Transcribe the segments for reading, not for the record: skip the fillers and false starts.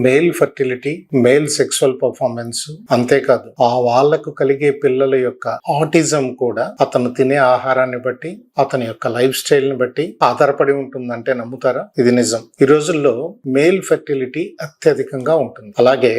Male fertility, male sexual performance, అంతేకాదు ఆ వాళ్లకు కలిగే పిల్లల యొక్క ఆటిజం కూడా అతను తినే ఆహారాన్ని బట్టి, అతని యొక్క లైఫ్ స్టైల్ ని బట్టి ఆధారపడి ఉంటుందంటే నమ్ముతారా? ఇది నిజం. ఈ రోజుల్లో మేల్ ఫెర్టిలిటీ అత్యధికంగా ఉంటుంది. అలాగే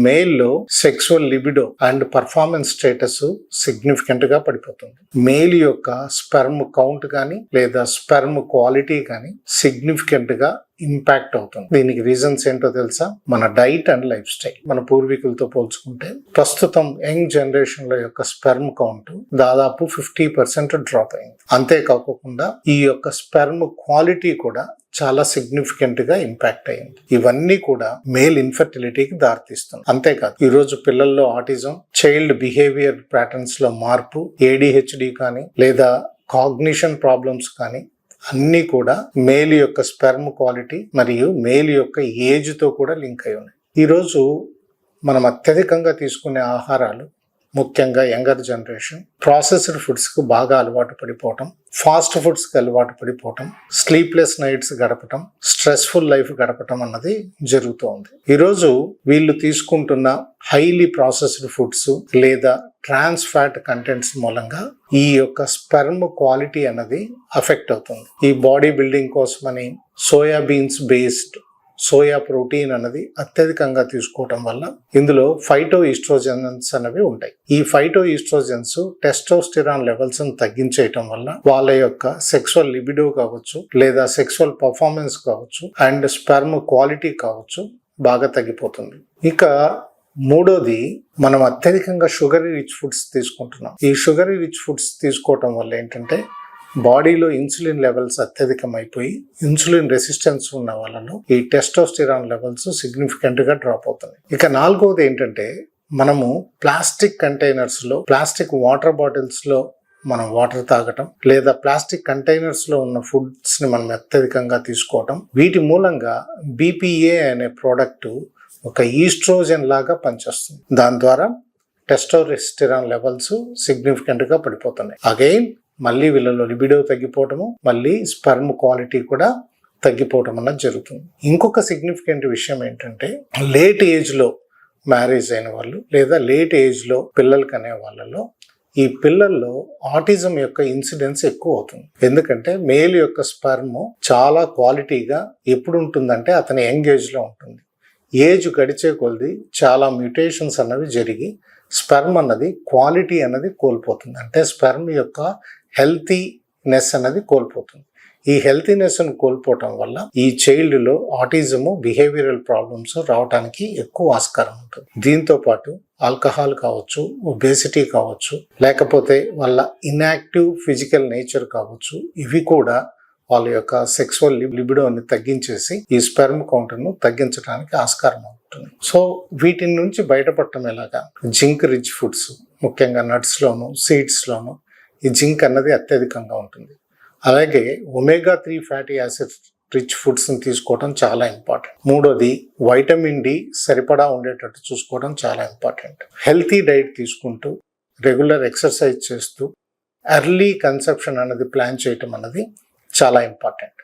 మేల్ లో sexual libido and performance status significant గా పడిపోతుంది. మేల్ యొక్క స్పెర్మ్ కౌంట్ కానీ లేదా స్పెర్మ్ క్వాలిటీ కానీ సిగ్నిఫికెంట్ గా ఇంపాక్ట్ అవుతుంది. దీనికి రీజన్స్ ఏంటో తెలుసా? మన డైట్ అండ్ లైఫ్ స్టైల్. మన పూర్వీకులతో పోల్చుకుంటే ప్రస్తుతం యంగ్ జనరేషన్ లో యొక్క స్పెర్మ్ కౌంట్ దాదాపు 50% డ్రాప్ అయింది. అంతేకాకుండా ఈ యొక్క స్పెర్మ్ క్వాలిటీ కూడా చాలా సిగ్నిఫికెంట్ గా ఇంపాక్ట్ అయింది. ఇవన్నీ కూడా మేల్ ఇన్ఫర్టిలిటీకి దారితీస్తుంది. అంతేకాదు ఈ రోజు పిల్లల్లో ఆటిజం, చైల్డ్ బిహేవియర్ ప్యాటర్న్స్ లో మార్పు, ADHD కానీ లేదా కాగ్నిషన్ ప్రాబ్లమ్స్ కానీ అన్నీ కూడా మేల్ యొక్క స్పెర్మ్ క్వాలిటీ మరియు మేల్ యొక్క ఏజ్ తో కూడా లింక్ అయి ఉన్నాయి. ఈరోజు మనం అత్యధికంగా తీసుకునే ఆహారాలు, ముఖ్యంగా యంగర్ జనరేషన్ ప్రాసెస్డ్ ఫుడ్స్ కు బాగా అలవాటు పడిపోవటం, ఫాస్ట్ ఫుడ్స్ కి అలవాటు పడిపోవటం, స్లీప్లెస్ నైట్స్ గడపటం, స్ట్రెస్ఫుల్ లైఫ్ గడపటం అన్నది జరుగుతోంది. ఈరోజు వీళ్ళు తీసుకుంటున్న హైలీ ప్రాసెస్డ్ ఫుడ్స్ లేదా ట్రాన్స్ ఫ్యాట్ కంటెంట్స్ మూలంగా ఈ యొక్క స్పెర్మ్ క్వాలిటీ అన్నది అఫెక్ట్ అవుతుంది. ఈ బాడీ బిల్డింగ్ కోసమని సోయాబీన్స్ బేస్డ్ సోయా ప్రోటీన్ అన్నది అత్యధికంగా తీసుకోవటం వల్ల ఇందులో ఫైటో ఈస్ట్రోజన్స్ అనేవి ఉంటాయి. ఈ ఫైటో ఈస్ట్రోజన్స్ టెస్టోస్టెరాన్ లెవెల్స్ తగ్గించేయటం వల్ల వాళ్ళ యొక్క సెక్సువల్ లిబిడో కావచ్చు లేదా సెక్సువల్ పర్ఫార్మెన్స్ కావచ్చు అండ్ స్పెర్మ్ క్వాలిటీ కావచ్చు బాగా తగ్గిపోతుంది. ఇక మూడోది, మనం అత్యధికంగా షుగరీ రిచ్ ఫుడ్స్ తీసుకుంటున్నాం. ఈ షుగరీ రిచ్ ఫుడ్స్ తీసుకోవటం వల్ల ఏంటంటే బాడీలో ఇన్సులిన్ లెవెల్స్ అత్యధికమైపోయి ఇన్సులిన్ రెసిస్టెన్స్ ఉన్న వాళ్ళలో ఈ టెస్టోస్టెరాన్ లెవెల్స్ సిగ్నిఫికెంట్ గా డ్రాప్ అవుతుంది. ఇక నాలుగవది ఏంటంటే, మనము ప్లాస్టిక్ కంటైనర్స్ లో, ప్లాస్టిక్ వాటర్ బాటిల్స్ లో మనం వాటర్ తాగటం లేదా ప్లాస్టిక్ కంటైనర్స్ లో ఉన్న ఫుడ్స్ ని మనం అత్యధికంగా తీసుకోవటం, వీటి మూలంగా BPA అనే ప్రోడక్ట్ ఒక ఈస్ట్రోజన్ లాగా పనిచేస్తుంది. దాని ద్వారా టెస్టోస్టెరాన్ లెవెల్స్ సిగ్నిఫికెంట్ గా పడిపోతున్నాయి. అగైన్ మళ్ళీ వీళ్ళలో లిబిడో తగ్గిపోవటము, మళ్ళీ స్పెర్మ్ క్వాలిటీ కూడా తగ్గిపోవటం అన్నది జరుగుతుంది. ఇంకొక సిగ్నిఫికెంట్ విషయం ఏంటంటే, లేట్ ఏజ్ లో మ్యారేజ్ అయిన వాళ్ళు లేదా లేట్ ఏజ్ లో పిల్లలు కనే వాళ్ళలో ఈ పిల్లల్లో ఆటిజం యొక్క ఇన్సిడెన్స్ ఎక్కువ అవుతుంది. ఎందుకంటే మేల్ యొక్క స్పెర్మ్ చాలా క్వాలిటీగా ఎప్పుడు ఉంటుందంటే అతని యంగ్ ఏజ్ లో ఉంటుంది. ఏజ్ గడిచే కొద్ది చాలా మ్యూటేషన్స్ అన్నవి జరిగి స్పెర్మ్ అన్నది క్వాలిటీ అన్నది కోల్పోతుంది. అంటే స్పెర్మ్ యొక్క హెల్తీనెస్ అన్నది కోల్పోతుంది. ఈ హెల్తీనెస్ కోల్పోవటం వల్ల ఈ చైల్డ్ లో ఆటిజము, బిహేవియరల్ ప్రాబ్లమ్స్ రావడానికి ఎక్కువ ఆస్కారం ఉంటుంది. దీంతో పాటు ఆల్కహాల్ కావచ్చు, ఒబేసిటీ కావచ్చు, లేకపోతే వాళ్ళ ఇన్యాక్టివ్ ఫిజికల్ నేచర్ కావచ్చు, ఇవి కూడా వాళ్ళ యొక్క సెక్సువల్ లిబిడోని తగ్గించేసి ఈ స్పెర్మ్ కౌంట్ను తగ్గించడానికి ఆస్కారం ఉంటుంది. సో వీటి నుంచి బయటపడటం ఎలాగా? జింక్ రిచ్ ఫుడ్స్, ముఖ్యంగా నట్స్ లోను, సీడ్స్ లోను ఈ జింక్ అన్నది అత్యధికంగా ఉంటుంది. అలాగే omega 3 fatty acid rich foods ని తీసుకోవడం చాలా ఇంపార్టెంట్. మూడోది, వైటమిన్ D సరిపడా ఉండేటట్టు చూసుకోవడం చాలా ఇంపార్టెంట్. హెల్తీ డైట్ తీసుకుంటూ రెగ్యులర్ ఎక్సర్సైజ్ చేస్తూ ఎర్లీ కన్సెప్షన్ అనేది ప్లాన్ చేయటం అన్నది చాలా ఇంపార్టెంట్.